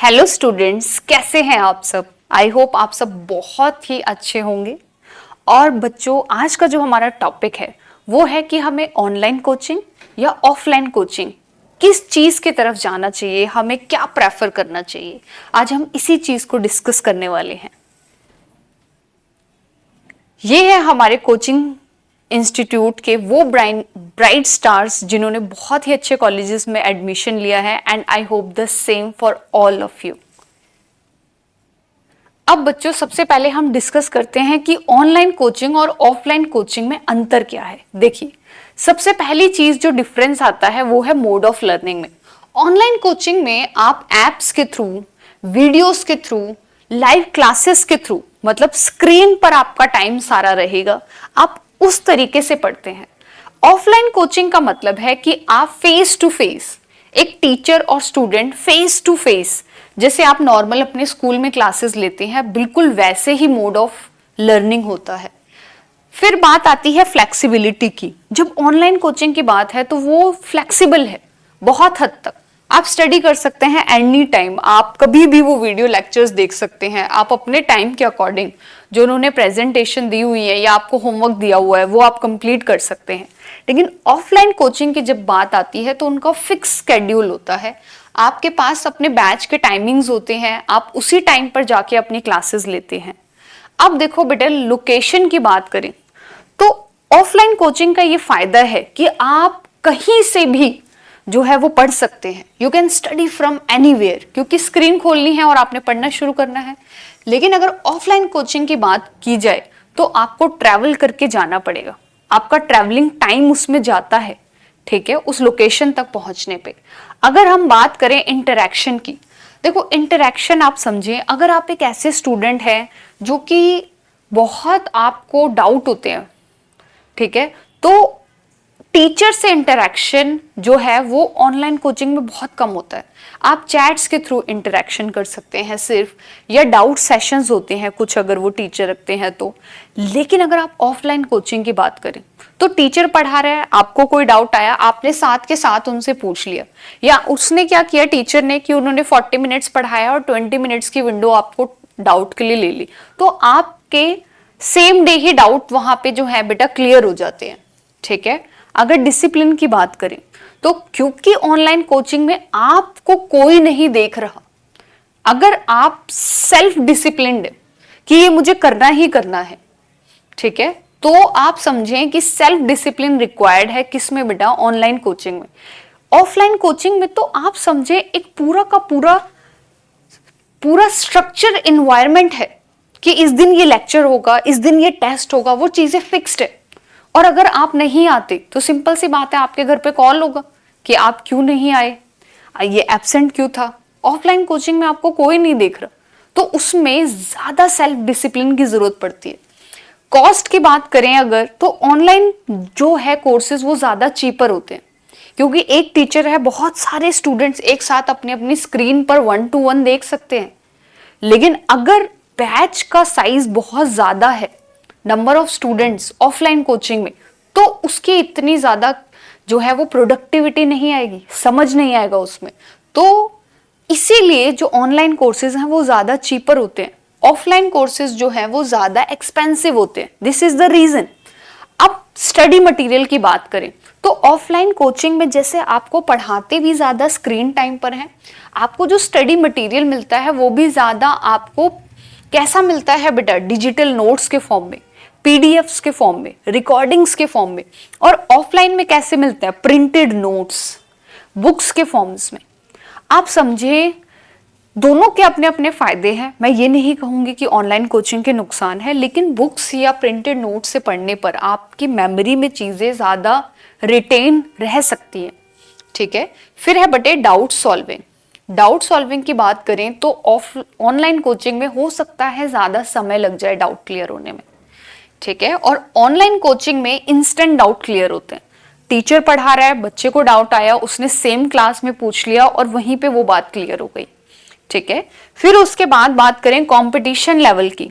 Hello students, कैसे हैं आप सब। आई होप आप सब बहुत ही अच्छे होंगे। और बच्चों, आज का जो हमारा टॉपिक है वो है कि हमें ऑनलाइन कोचिंग या ऑफलाइन कोचिंग किस चीज की तरफ जाना चाहिए, हमें क्या प्रेफर करना चाहिए। आज हम इसी चीज को डिस्कस करने वाले हैं। ये है हमारे कोचिंग इंस्टीट्यूट के वो ब्राइट स्टार्स जिन्होंने बहुत ही अच्छे कॉलेजेस में एडमिशन लिया है, and I hope the same for all of you. अब बच्चों, सबसे पहले हम डिस्कस करते हैं कि ऑनलाइन कोचिंग और ऑफलाइन कोचिंग में अंतर क्या है। देखिए, सबसे पहली चीज जो डिफरेंस आता है वो है मोड ऑफ लर्निंग में। ऑनलाइन कोचिंग में आप एप्स के थ्रू, वीडियोस के थ्रू, लाइव क्लासेस के थ्रू, मतलब स्क्रीन पर आपका टाइम सारा रहेगा, आप उस तरीके से पढ़ते हैं। ऑफलाइन कोचिंग का मतलब है कि आप फेस टू फेस, एक टीचर और स्टूडेंट फेस टू फेस, जैसे आप नॉर्मल अपने स्कूल में क्लासेस लेते हैं, बिल्कुल वैसे ही मोड ऑफ लर्निंग होता है। फिर बात आती है फ्लेक्सिबिलिटी की। जब ऑनलाइन कोचिंग की बात है तो वो फ्लेक्सिबल है बहुत हद तक। आप स्टडी कर सकते हैं एनी टाइम, आप कभी भी वो वीडियो लेक्चर्स देख सकते हैं, आप अपने टाइम के अकॉर्डिंग जो उन्होंने प्रेजेंटेशन दी हुई है या आपको होमवर्क दिया हुआ है वो आप कंप्लीट कर सकते हैं। लेकिन ऑफलाइन कोचिंग की जब बात आती है तो उनका फिक्स स्केड्यूल होता है, आपके पास अपने बैच के टाइमिंग्स होते हैं, आप उसी टाइम पर जाके अपनी क्लासेस लेते हैं। अब देखो बेटा, लोकेशन की बात करें तो ऑफलाइन कोचिंग का ये फायदा है कि आप कहीं से भी जो है वो पढ़ सकते हैं। You can study from anywhere, क्योंकि स्क्रीन खोलनी है और आपने पढ़ना शुरू करना है। लेकिन अगर ऑफलाइन कोचिंग की बात की जाए तो आपको ट्रैवल करके जाना पड़ेगा, आपका ट्रैवलिंग टाइम उसमें जाता है, ठीक है, उस लोकेशन तक पहुंचने पे। अगर हम बात करें इंटरेक्शन की, देखो इंटरेक्शन आप समझें, अगर आप एक ऐसे स्टूडेंट हैं जो कि बहुत आपको डाउट होते हैं, ठीक है, तो टीचर से इंटरेक्शन जो है वो ऑनलाइन कोचिंग में बहुत कम होता है। आप चैट्स के थ्रू इंटरेक्शन कर सकते हैं सिर्फ, या डाउट सेशंस होते हैं कुछ अगर वो टीचर रखते हैं तो। लेकिन अगर आप ऑफलाइन कोचिंग की बात करें तो टीचर पढ़ा रहा है, आपको कोई डाउट आया, आपने साथ के साथ उनसे पूछ लिया, या उसने क्या किया टीचर ने कि उन्होंने 40 मिनट्स पढ़ाया और 20 मिनट्स की विंडो आपको डाउट के लिए ले ली, तो आपके सेम डे ही डाउट वहां पे जो है बेटा क्लियर हो जाते हैं, ठीक है। अगर डिसिप्लिन की बात करें तो क्योंकि ऑनलाइन कोचिंग में आपको कोई नहीं देख रहा, अगर आप सेल्फ डिसिप्लिन्ड कि ये मुझे करना ही करना है, ठीक है, तो आप समझें कि सेल्फ डिसिप्लिन रिक्वायर्ड है किसमें बेटा, ऑनलाइन कोचिंग में। ऑफलाइन कोचिंग में तो आप समझे एक पूरा का पूरा स्ट्रक्चर इन्वायरमेंट है कि इस दिन ये लेक्चर होगा, इस दिन ये टेस्ट होगा, वो चीजें फिक्स्ड है। और अगर आप नहीं आते तो सिंपल सी बात है, आपके घर पे कॉल होगा कि आप क्यों नहीं आए, ये एब्सेंट क्यों था। ऑफलाइन कोचिंग में आपको कोई नहीं देख रहा, तो उसमें ज्यादा सेल्फ डिसिप्लिन की जरूरत पड़ती है। कॉस्ट की बात करें अगर, तो ऑनलाइन जो है कोर्सेज वो ज्यादा चीपर होते हैं, क्योंकि एक टीचर है, बहुत सारे स्टूडेंट्स एक साथ अपनी अपनी स्क्रीन पर 1-to-1 देख सकते हैं। लेकिन अगर बैच का साइज बहुत ज्यादा है, number of students offline coaching में, तो उसकी इतनी ज्यादा जो है वो प्रोडक्टिविटी नहीं आएगी, समझ नहीं आएगा उसमें। तो इसीलिए जो ऑनलाइन कोर्सेज हैं वो ज्यादा चीपर होते हैं, ऑफलाइन कोर्सेज जो है वो ज्यादा एक्सपेंसिव होते हैं। This is the reason. अब स्टडी मटेरियल की बात करें तो ऑफलाइन कोचिंग में जैसे आपको पढ़ाते भी ज्यादा स्क्रीन टाइम पर हैं, आपको जो स्टडी मटेरियल मिलता है वो भी ज्यादा आपको कैसा मिलता है बेटा, डिजिटल नोट्स के फॉर्म में, पीडीएफ्स के फॉर्म में, रिकॉर्डिंग्स के फॉर्म में। और ऑफलाइन में कैसे मिलता है, प्रिंटेड नोट्स, बुक्स के फॉर्म्स में। आप समझे दोनों के अपने अपने फायदे हैं। मैं ये नहीं कहूंगी कि ऑनलाइन कोचिंग के नुकसान है, लेकिन बुक्स या प्रिंटेड नोट से पढ़ने पर आपकी मेमोरी में चीजें ज्यादा रिटेन रह सकती हैं, ठीक है। फिर है बटे डाउट सॉल्विंग। डाउट सॉल्विंग की बात करें तो ऑनलाइन कोचिंग में हो सकता है ज्यादा समय लग जाए डाउट क्लियर होने में, ठीक है। और ऑनलाइन कोचिंग में इंस्टेंट डाउट क्लियर होते हैं। टीचर पढ़ा रहा है, बच्चे को डाउट आया, उसने सेम क्लास में पूछ लिया और वहीं पे वो बात क्लियर हो गई, ठीक है। फिर उसके बाद बात करें कंपटीशन लेवल की,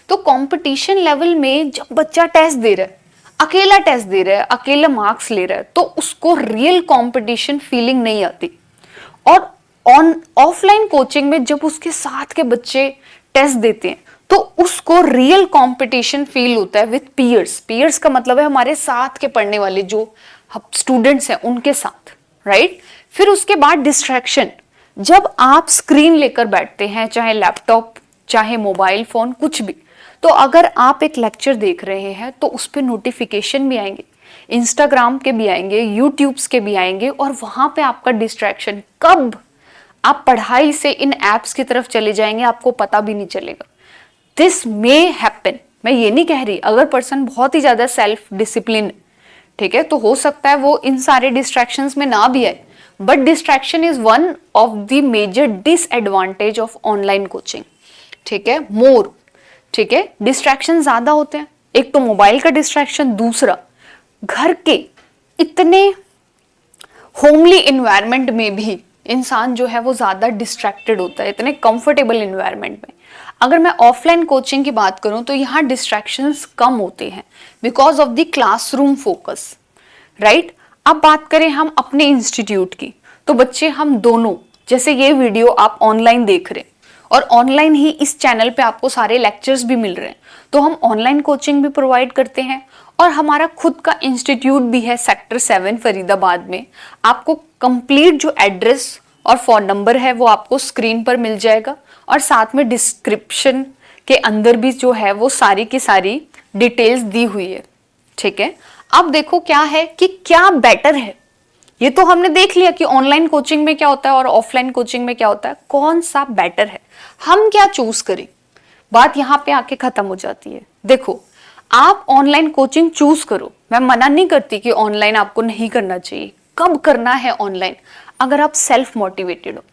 तो कंपटीशन लेवल में जब बच्चा टेस्ट दे रहा है, अकेला टेस्ट दे रहा है, अकेला मार्क्स ले रहा है, तो उसको रियल कंपटीशन फीलिंग नहीं आती। और ऑफलाइन कोचिंग में जब उसके साथ के बच्चे टेस्ट देते हैं तो उसको रियल कंपटीशन फील होता है विथ पीयर्स। पीयर्स का मतलब है हमारे साथ के पढ़ने वाले जो स्टूडेंट्स हैं उनके साथ, राइट। फिर उसके बाद डिस्ट्रैक्शन, जब आप स्क्रीन लेकर बैठते हैं, चाहे लैपटॉप चाहे मोबाइल फोन कुछ भी, तो अगर आप एक लेक्चर देख रहे हैं तो उस पर नोटिफिकेशन भी आएंगे, इंस्टाग्राम के भी आएंगे, यूट्यूब्स के भी आएंगे, और वहां पे आपका डिस्ट्रैक्शन, कब आप पढ़ाई से इन एप्स की तरफ चले जाएंगे आपको पता भी नहीं चलेगा। दिस मे हैपन, मैं ये नहीं कह रही, अगर पर्सन बहुत ही ज्यादा सेल्फ डिसिप्लिन, ठीक है, तो हो सकता है वो इन सारे डिस्ट्रैक्शंस में ना भी आए, but distraction is one of the major disadvantage of online coaching, ठीक है, मोर, ठीक है, डिस्ट्रैक्शन ज्यादा होते हैं। एक तो मोबाइल का डिस्ट्रैक्शन, दूसरा घर के इतने होमली इन्वायरमेंट में भी इंसान जो है वो ज्यादा डिस्ट्रैक्टेड होता है, इतने कंफर्टेबल इन्वायरमेंट में। अगर मैं ऑफलाइन कोचिंग की बात करूं तो यहाँ डिस्ट्रैक्शंस कम होते हैं because of the classroom focus, right. अब बात करें हम अपने इंस्टीट्यूट की, तो बच्चे हम दोनों, जैसे ये वीडियो आप ऑनलाइन देख रहे हैं और ऑनलाइन ही इस चैनल पे आपको सारे लेक्चर्स भी मिल रहे हैं, तो हम ऑनलाइन कोचिंग भी प्रोवाइड करते हैं और हमारा खुद का इंस्टीट्यूट भी है सेक्टर 7 फरीदाबाद में। आपको कंप्लीट जो एड्रेस और फोन नंबर है वो आपको स्क्रीन पर मिल जाएगा और साथ में डिस्क्रिप्शन के अंदर भी जो है वो सारी की सारी डिटेल्स दी हुई है, ठीक है। अब देखो क्या है कि क्या बेटर है, ये तो हमने देख लिया कि ऑनलाइन कोचिंग में क्या होता है और ऑफलाइन कोचिंग में क्या होता है, कौन सा बेटर है, हम क्या चूज करें, बात यहाँ पे आके खत्म हो जाती है। देखो, आप ऑनलाइन कोचिंग चूज करो, मैं मना नहीं करती कि ऑनलाइन आपको नहीं करना चाहिए। कब करना है ऑनलाइन? अगर आप सेल्फ मोटिवेटेड हो,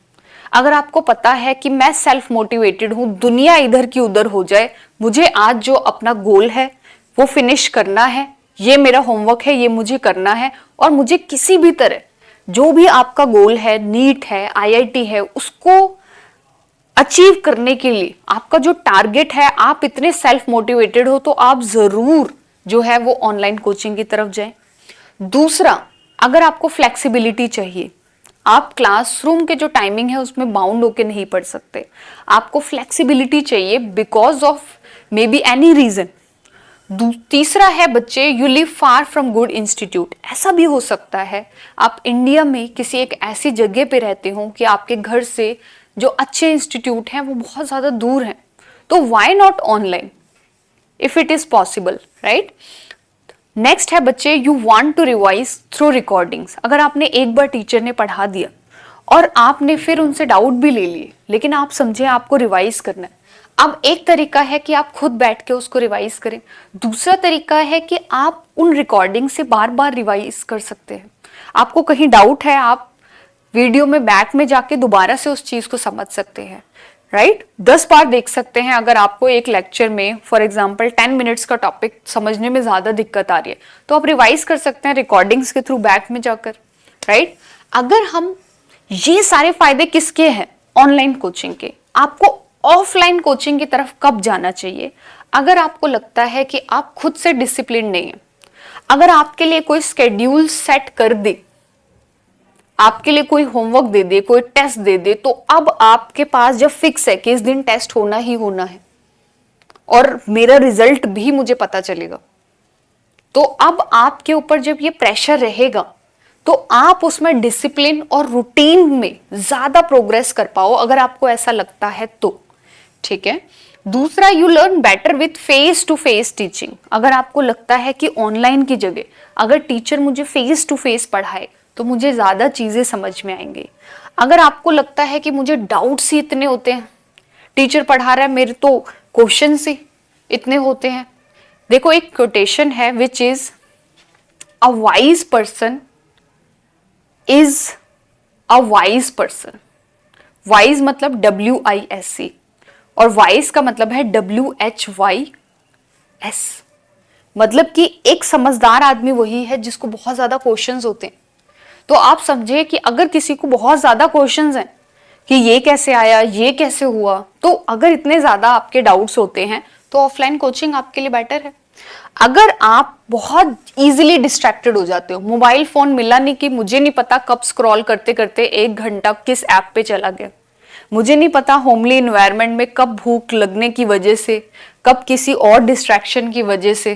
अगर आपको पता है कि मैं सेल्फ मोटिवेटेड हूं, दुनिया इधर की उधर हो जाए, मुझे आज जो अपना गोल है वो फिनिश करना है, ये मेरा होमवर्क है, ये मुझे करना है, और मुझे किसी भी तरह जो भी आपका गोल है, नीट है, आईआईटी है, उसको अचीव करने के लिए आपका जो टारगेट है, आप इतने सेल्फ मोटिवेटेड हो तो आप जरूर जो है वो ऑनलाइन कोचिंग की तरफ जाएं। दूसरा, अगर आपको फ्लेक्सिबिलिटी चाहिए, आप क्लासरूम के जो टाइमिंग है उसमें बाउंड होके नहीं पढ़ सकते, आपको फ्लेक्सिबिलिटी चाहिए because of maybe any reason. तीसरा है बच्चे, you live far from good institute. ऐसा भी हो सकता है आप इंडिया में किसी एक ऐसी जगह पे रहते हो कि आपके घर से जो अच्छे इंस्टीट्यूट हैं वो बहुत ज्यादा दूर हैं, तो why not online if it is possible, right. Next है बच्चे, you want to revise through recordings. अगर आपने एक बार टीचर ने पढ़ा दिया और आपने फिर उनसे डाउट भी ले लिए, लेकिन आप समझे आपको रिवाइज करना है। अब एक तरीका है कि आप खुद बैठ के उसको रिवाइज करें, दूसरा तरीका है कि आप उन रिकॉर्डिंग से बार बार रिवाइज कर सकते हैं। आपको कहीं डाउट है, आप वीडियो में बैक में जाके दोबारा से उस चीज को समझ सकते हैं, राइट। 10 बार देख सकते हैं। अगर आपको एक लेक्चर में फॉर एग्जांपल 10 मिनट्स का टॉपिक समझने में ज्यादा दिक्कत आ रही है तो आप रिवाइज कर सकते हैं रिकॉर्डिंग्स के थ्रू बैक में जाकर, राइट। अगर हम ये सारे फायदे किसके हैं ऑनलाइन कोचिंग के, आपको ऑफलाइन कोचिंग की तरफ कब जाना चाहिए? अगर आपको लगता है कि आप खुद से डिसिप्लिन नहीं है, अगर आपके लिए कोई स्केड्यूल सेट कर दे, आपके लिए कोई होमवर्क दे दे, कोई टेस्ट दे दे, तो अब आपके पास जब फिक्स है कि इस दिन टेस्ट होना ही होना है और मेरा रिजल्ट भी मुझे पता चलेगा, तो अब आपके ऊपर जब ये प्रेशर रहेगा तो आप उसमें डिसिप्लिन और रूटीन में ज्यादा प्रोग्रेस कर पाओ, अगर आपको ऐसा लगता है तो, ठीक है। दूसरा, you learn better with face to face teaching. अगर आपको लगता है कि ऑनलाइन की जगह अगर टीचर मुझे फेस टू फेस पढ़ाए तो मुझे ज्यादा चीजें समझ में आएंगी। अगर आपको लगता है कि मुझे डाउट्स ही इतने होते हैं, टीचर पढ़ा रहा है मेरे तो क्वेश्चंस ही इतने होते हैं। देखो, एक कोटेशन है which is a wise person is a wise person. Wise मतलब WISC और वाइज का मतलब है WHYS, मतलब कि एक समझदार आदमी वही है जिसको बहुत ज्यादा क्वेश्चंस होते हैं। तो आप समझे कि अगर किसी को बहुत ज्यादा क्वेश्चंस हैं कि ये कैसे आया, ये कैसे हुआ, तो अगर इतने ज्यादा आपके डाउट्स होते हैं तो ऑफलाइन कोचिंग आपके लिए बेटर है। अगर आप बहुत इजीली डिस्ट्रैक्टेड हो जाते हो, मोबाइल फोन मिला नहीं कि मुझे नहीं पता कब स्क्रॉल करते करते 1 घंटा किस ऐप पे चला गया, मुझे नहीं पता होमली इन्वायरमेंट में कब भूख लगने की वजह से, कब किसी और डिस्ट्रैक्शन की वजह से,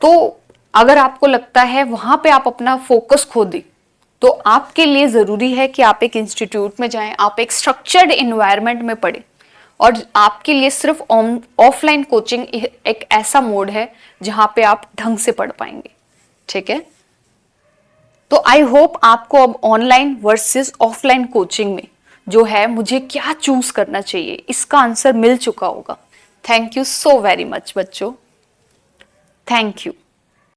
तो अगर आपको लगता है वहां पे आप अपना फोकस खो दी, तो आपके लिए जरूरी है कि आप एक इंस्टीट्यूट में जाएं, आप एक स्ट्रक्चर्ड इन्वायरमेंट में पढ़ें। और आपके लिए सिर्फ ऑफलाइन कोचिंग एक ऐसा मोड है जहां पे आप ढंग से पढ़ पाएंगे। ठीक है, तो आई होप आपको अब ऑनलाइन वर्सेस ऑफलाइन कोचिंग में जो है मुझे क्या चूज करना चाहिए इसका आंसर मिल चुका होगा। Thank you so very much बच्चों, थैंक यू।